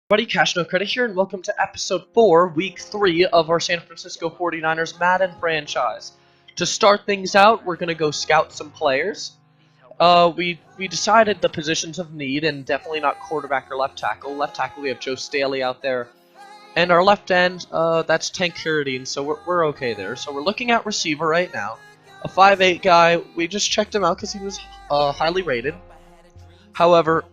Everybody, CashNoCredit here, and welcome to Episode 4, Week 3 of our San Francisco 49ers Madden franchise. To start things out, we're going to go scout some players. We decided the positions of need, and definitely not quarterback or left tackle. Left tackle, we have Joe Staley out there. And our left end, that's Tank Carradine, so we're okay there. So we're looking at receiver right now. A 5'8 guy, we just checked him out because he was highly rated. However,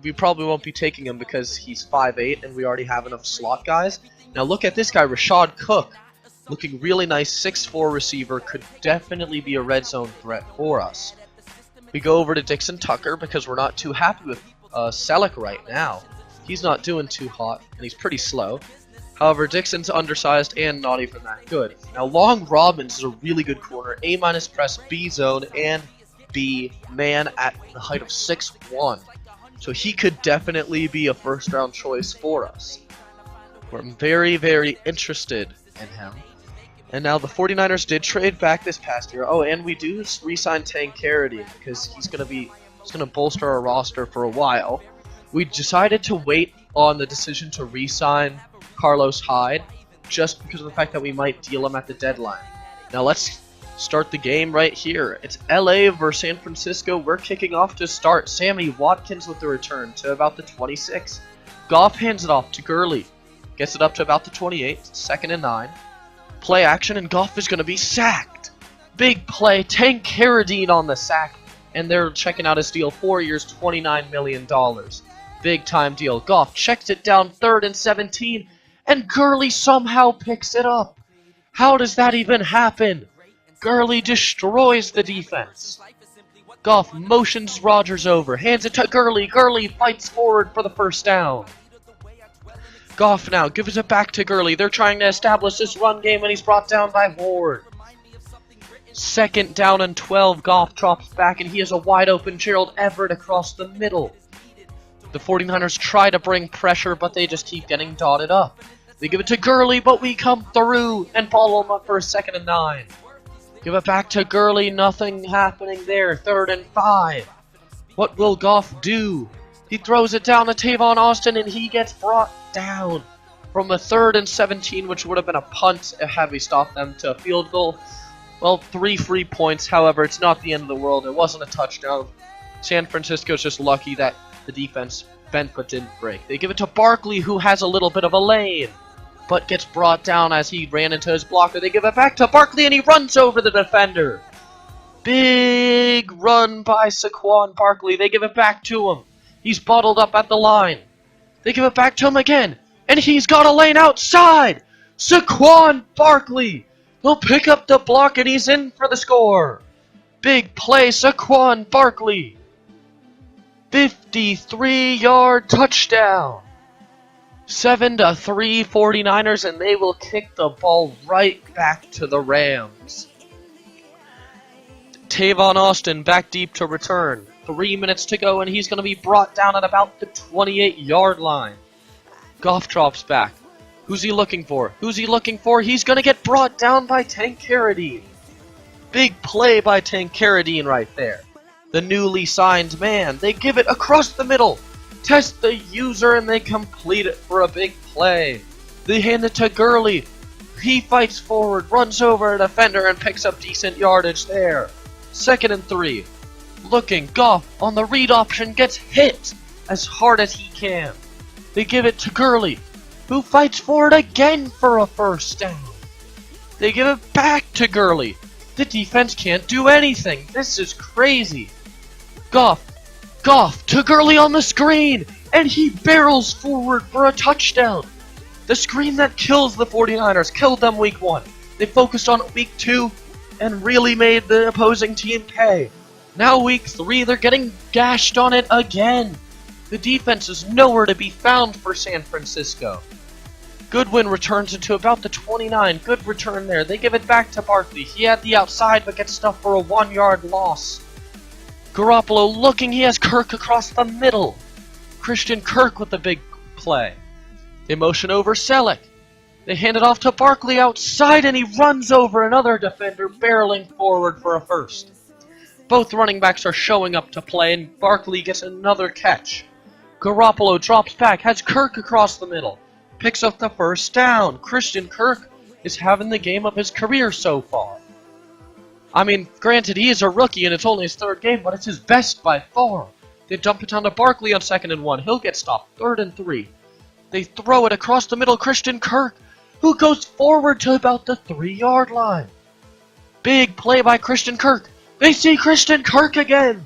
we probably won't be taking him because he's 5'8 and we already have enough slot guys. Now look at this guy, Rashad Cook. Looking really nice, 6'4 receiver, could definitely be a red zone threat for us. We go over to Dixon Tucker because we're not too happy with Selleck right now. He's not doing too hot and he's pretty slow. However, Dixon's undersized and not even that good. Now Long Robbins is a really good corner, A- press, B zone, and B man at the height of 6'1", so he could definitely be a first-round choice for us. We're very, very interested in him. And now the 49ers did trade back this past year. Oh, and we do re-sign Tank Carradine because he's gonna bolster our roster for a while. We decided to wait on the decision to re-sign Carlos Hyde just because of the fact that we might deal him at the deadline. Now let's start the game right here. It's LA versus San Francisco. We're kicking off to start. Sammy Watkins with the return to about the 26. Goff hands it off to Gurley. Gets it up to about the 28. 2nd and 9. Play action, and Goff is going to be sacked. Big play. Tank Carradine on the sack. And they're checking out his deal. 4 years, $29 million. Big time deal. Goff checks it down 3rd and 17. And Gurley somehow picks it up. How does that even happen? Gurley destroys the defense. Goff motions Rodgers over, hands it to Gurley. Gurley fights forward for the first down. Goff now gives it back to Gurley. They're trying to establish this run game, and he's brought down by Ward. 2nd down and 12. Goff drops back, and he has a wide open Gerald Everett across the middle. The 49ers try to bring pressure, but they just keep getting dotted up. They give it to Gurley, but we come through and follow him up for a 2nd and 9. Give it back to Gurley, nothing happening there. 3rd and 5. What will Goff do? He throws it down to Tavon Austin, and he gets brought down from a 3rd and 17, which would have been a punt had we stopped them, to a field goal. Well, 3 free points. However, it's not the end of the world. It wasn't a touchdown. San Francisco's just lucky that the defense bent but didn't break. They give it to Barkley, who has a little bit of a lane, but gets brought down as he ran into his blocker. They give it back to Barkley, and he runs over the defender. Big run by Saquon Barkley. They give it back to him. He's bottled up at the line. They give it back to him again, and he's got a lane outside. Saquon Barkley. He'll pick up the block, and he's in for the score. Big play, Saquon Barkley. 53-yard touchdown. 7-3 49ers, and they will kick the ball right back to the Rams. Tavon Austin back deep to return. 3 minutes to go, and he's going to be brought down at about the 28-yard line. Goff drops back. Who's he looking for? Who's he looking for? He's going to get brought down by Tank Carradine. Big play by Tank Carradine right there. The newly signed man. They give it across the middle. Test the user, and they complete it for a big play. They hand it to Gurley. He fights forward, runs over a defender, and picks up decent yardage there. 2nd and 3. Looking, Goff on the read option gets hit as hard as he can. They give it to Gurley, who fights forward again for a first down. They give it back to Gurley. The defense can't do anything. This is crazy. Goff to Gurley on the screen, and he barrels forward for a touchdown. The screen that kills the 49ers, killed them week 1. They focused on it week 2 and really made the opposing team pay. Now week 3, they're getting gashed on it again. The defense is nowhere to be found for San Francisco. Goodwin returns it to about the 29. Good return there. They give it back to Barkley. He had the outside but gets stuffed for a 1-yard loss. Garoppolo looking, he has Kirk across the middle. Christian Kirk with the big play. They motion over Selleck. They hand it off to Barkley outside, and he runs over another defender, barreling forward for a first. Both running backs are showing up to play, and Barkley gets another catch. Garoppolo drops back, has Kirk across the middle. Picks up the first down. Christian Kirk is having the game of his career so far. I mean, granted, he is a rookie and it's only his third game, but it's his best by far. They dump it down to Barkley on 2nd and 1. He'll get stopped. 3rd and 3. They throw it across the middle. Christian Kirk, who goes forward to about the 3-yard line. Big play by Christian Kirk. They see Christian Kirk again.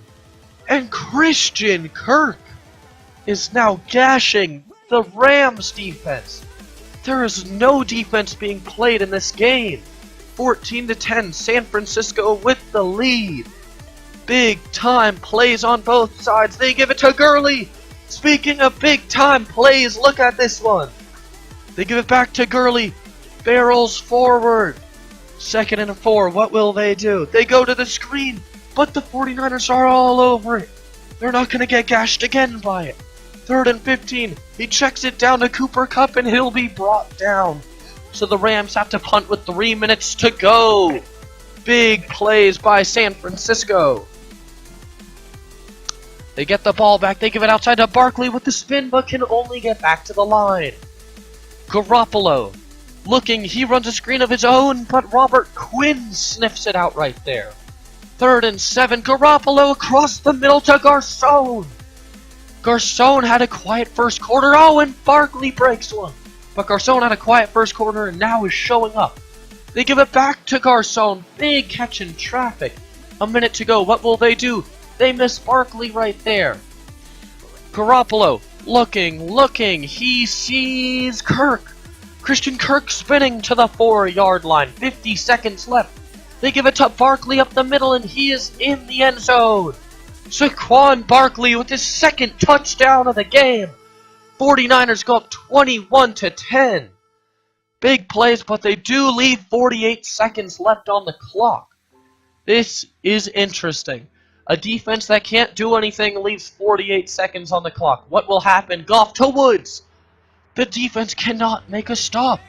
And Christian Kirk is now gashing the Rams defense. There is no defense being played in this game. 14-10, San Francisco with the lead. Big time plays on both sides. They give it to Gurley. Speaking of big time plays, look at this one. They give it back to Gurley. Barrels forward. 2nd and 4. What will they do? They go to the screen, but the 49ers are all over it. They're not going to get gashed again by it. 3rd and 15. He checks it down to Cooper Kupp, and he'll be brought down. So the Rams have to punt with 3 minutes to go. Big plays by San Francisco. They get the ball back. They give it outside to Barkley with the spin, but can only get back to the line. Garoppolo looking. He runs a screen of his own, but Robert Quinn sniffs it out right there. 3rd and 7. Garoppolo across the middle to Garcon. Garcon had a quiet first quarter. Oh, and Barkley breaks one. But Garcon had a quiet first quarter and now is showing up. They give it back to Garcon. Big catch in traffic. A minute to go. What will they do? They miss Barkley right there. Garoppolo looking. He sees Kirk. Christian Kirk spinning to the 4-yard line. 50 seconds left. They give it to Barkley up the middle and he is in the end zone. Saquon Barkley with his 2nd touchdown of the game. 49ers go up 21-10. Big plays, but they do leave 48 seconds left on the clock. This is interesting. A defense that can't do anything leaves 48 seconds on the clock. What will happen? Goff to Woods. The defense cannot make a stop.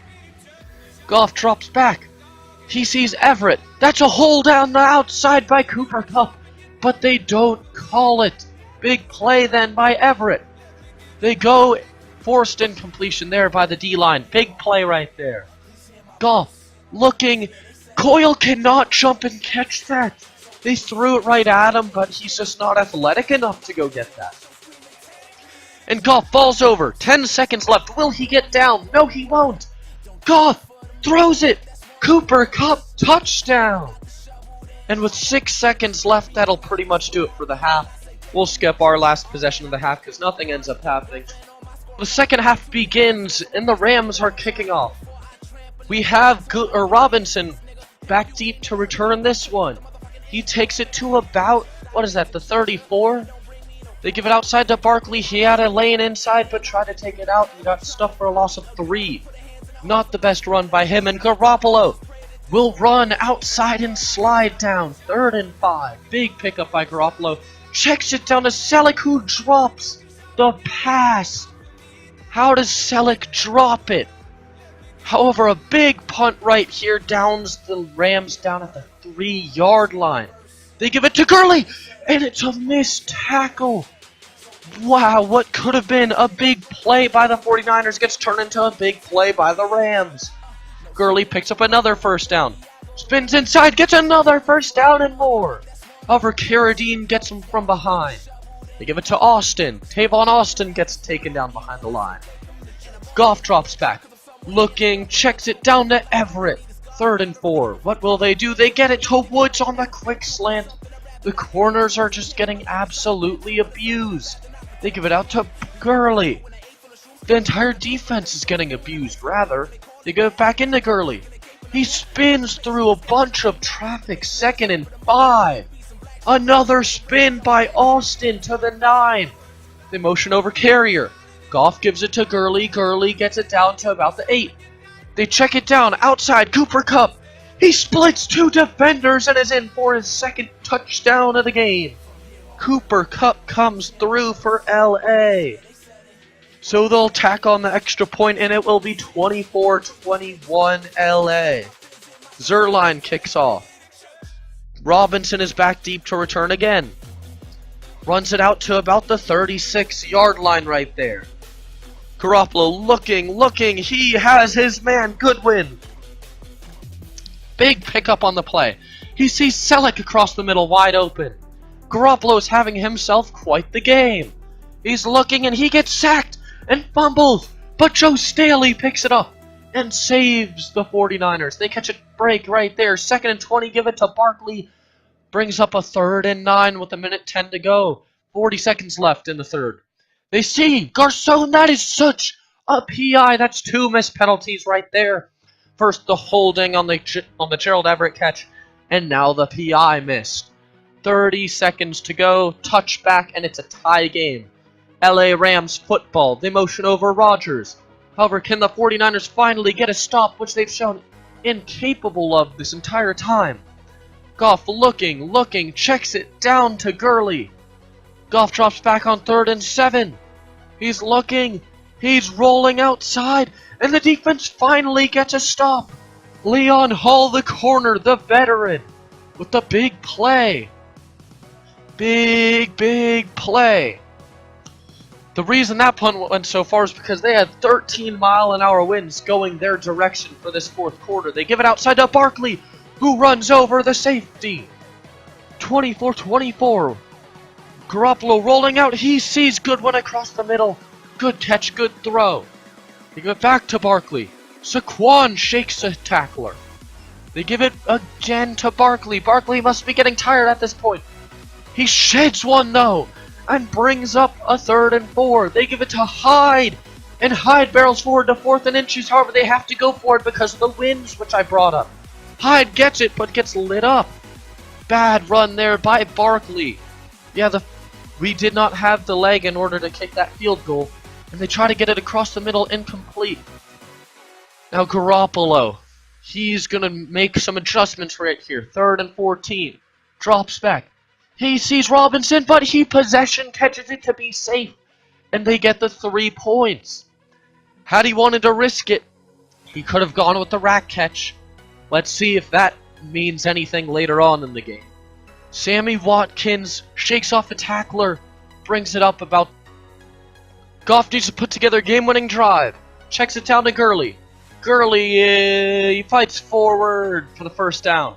Goff drops back. He sees Everett. That's a hold down the outside by Cooper Kupp. But they don't call it. Big play then by Everett. They go forced incompletion there by the D-line. Big play right there. Goff looking. Coyle cannot jump and catch that. They threw it right at him, but he's just not athletic enough to go get that. And Goff falls over. 10 seconds left. Will he get down? No, he won't. Goff throws it. Cooper Kupp touchdown. And with 6 seconds left, that'll pretty much do it for the half. We'll skip our last possession of the half because nothing ends up happening. The second half begins, and the Rams are kicking off. We have Robinson back deep to return this one. He takes it to about, the 34? They give it outside to Barkley. He had a lane inside, but tried to take it out and got stuffed for a loss of 3. Not the best run by him, and Garoppolo will run outside and slide down. 3rd and 5. Big pickup by Garoppolo. Checks it down to Selleck, who drops the pass. How does Selleck drop it? However, a big punt right here downs the Rams down at the 3-yard line. They give it to Gurley, and it's a missed tackle. Wow, what could have been a big play by the 49ers gets turned into a big play by the Rams. Gurley picks up another first down. Spins inside, gets another first down and more. However, Carradine gets him from behind. They give it to Austin. Tavon Austin gets taken down behind the line. Goff drops back. Looking, checks it down to Everett. 3rd and 4. What will they do? They get it to Woods on the quick slant. The corners are just getting absolutely abused. They give it out to Gurley. The entire defense is getting abused, rather. They go back into Gurley. He spins through a bunch of traffic. 2nd and 5. Another spin by Austin to the 9. They motion over Carrier. Goff gives it to Gurley. Gurley gets it down to about the 8. They check it down outside Cooper Kupp. He splits 2 defenders and is in for his 2nd touchdown of the game. Cooper Kupp comes through for LA. So they'll tack on the extra point and it will be 24-21 LA. Zerline kicks off. Robinson is back deep to return again. Runs it out to about the 36-yard line right there. Garoppolo looking, he has his man, Goodwin. Big pickup on the play. He sees Selleck across the middle, wide open. Garoppolo is having himself quite the game. He's looking and he gets sacked and fumbles, but Joe Staley picks it up and saves the 49ers. They catch a break right there. 2nd and 20, give it to Barkley. Brings up a 3rd and 9 with 1:10 to go. 40 seconds left in the third. They see Garcon. That is such a PI. That's 2 missed penalties right there. First the holding on the Gerald Everett catch, and now the PI missed. 30 seconds to go. Touchback, and it's a tie game. LA Rams football. They motion over Rodgers. However, can the 49ers finally get a stop, which they've shown incapable of this entire time? Goff looking, checks it down to Gurley. Goff drops back on 3rd and 7. He's looking, he's rolling outside, and the defense finally gets a stop. Leon Hall, the corner, the veteran, with the big play. Big play. The reason that punt went so far is because they had 13-mile-an-hour winds going their direction for this 4th quarter. They give it outside to Barkley, who runs over the safety. 24-24. Garoppolo rolling out. He sees Goodwin across the middle. Good catch, good throw. They give it back to Barkley. Saquon shakes a tackler. They give it again to Barkley. Barkley must be getting tired at this point. He sheds one, though, and brings up a 3rd and 4. They give it to Hyde, and Hyde barrels forward to 4th and inches. However, they have to go for it because of the winds, which I brought up. Hyde gets it, but gets lit up. Bad run there by Barkley. Yeah, we did not have the leg in order to kick that field goal, and they try to get it across the middle, incomplete. Now Garoppolo, he's going to make some adjustments right here. 3rd and 14. Drops back. He sees Robinson, but he possession catches it to be safe, and they get the 3 points. Had he wanted to risk it, he could have gone with the rack catch. Let's see if that means anything later on in the game. Sammy Watkins shakes off a tackler, brings it up about... Goff needs to put together a game-winning drive. Checks it down to Gurley. Gurley, he fights forward for the 1st down.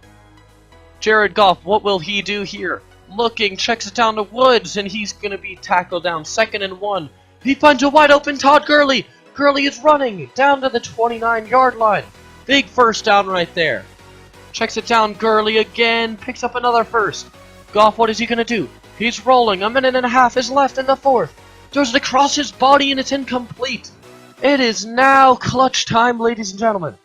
Jared Goff, what will he do here? Looking, checks it down to Woods, and he's going to be tackled down. 2nd and 1. He finds a wide-open Todd Gurley. Gurley is running down to the 29-yard line. Big 1st down right there. Checks it down, Gurley again, picks up another 1st. Goff, what is he going to do? He's rolling, 1.5 minutes is left in the 4th. Throws it across his body and it's incomplete. It is now clutch time, ladies and gentlemen.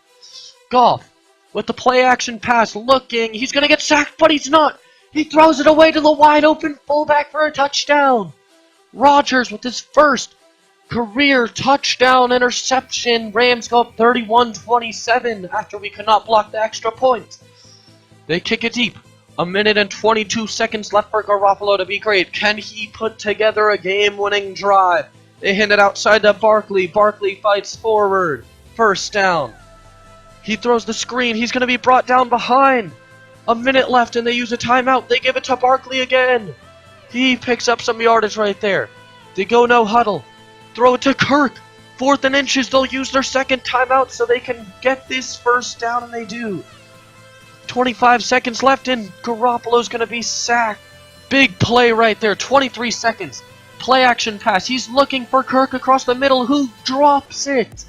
Goff, with the play action pass, looking, he's going to get sacked, but he's not. He throws it away to the wide open fullback for a touchdown. Rodgers with his 1st career touchdown interception. Rams go up 31-27 after we could not block the extra point. They kick it deep. 1 minute and 22 seconds left for Garoppolo to be great. Can he put together a game-winning drive? They hand it outside to Barkley. Barkley fights forward. 1st down. He throws the screen. He's going to be brought down behind. 1 minute left and they use a timeout. They give it to Barkley again. He picks up some yardage right there. They go no huddle. Throw it to Kirk. 4th and inches. They'll use their 2nd timeout so they can get this 1st down, and they do. 25 seconds left, and Garoppolo's going to be sacked. Big play right there. 23 seconds. Play action pass. He's looking for Kirk across the middle, who drops it.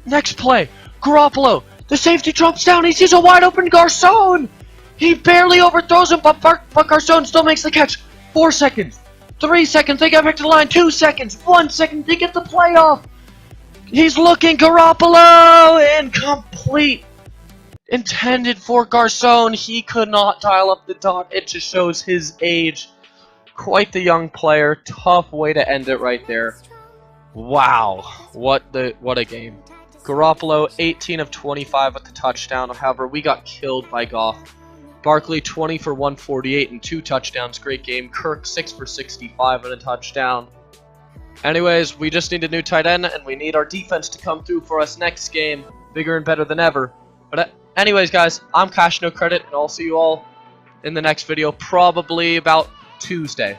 Next play. Garoppolo. The safety drops down. He sees a wide open Garcon. He barely overthrows him, but Garcon still makes the catch. 4 seconds. 3 seconds, they get back to the line. 2 seconds, 1 second, they get the play off. He's looking, Garoppolo, incomplete. Intended for Garcon, he could not dial up the dot. It just shows his age. Quite the young player. Tough way to end it right there. Wow, what a game. Garoppolo, 18 of 25 with the touchdown. However, we got killed by Goff. Barkley, 20 for 148 and 2 touchdowns. Great game. Kirk, 6 for 65 and a touchdown. Anyways, we just need a new tight end, and we need our defense to come through for us next game. Bigger and better than ever. But anyways, guys, I'm CashNoCredit, and I'll see you all in the next video. Probably about Tuesday.